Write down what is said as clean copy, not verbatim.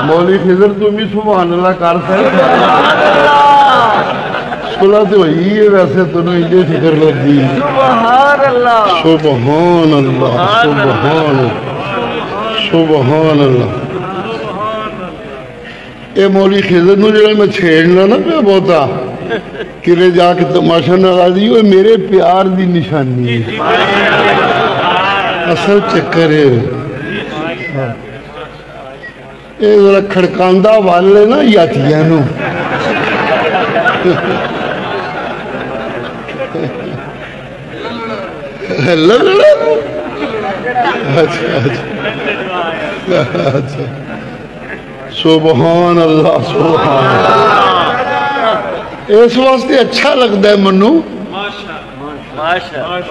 مولوی خضر تم بھی سبحان اللہ کر سکتے صلح تو ہوئی ہے ویسے تمہیں یہ فکر لگی سبحان اللہ سبحان اللہ سبحان اللہ سبحان اللہ اے مولوی خضر نو جڑا میں چھیڑنا نا پہ بہتا کرے جا کے تماشا نہ دی وہ میرے پیار دی نشانی ہے اصل چکر ہے اے ذرا کھڑکاندہ والے نا یاتیاں نو اچھا سبحان اللہ سبحان اللہ اس واسطے اچھا لگتا ہے منو ماشاءاللہ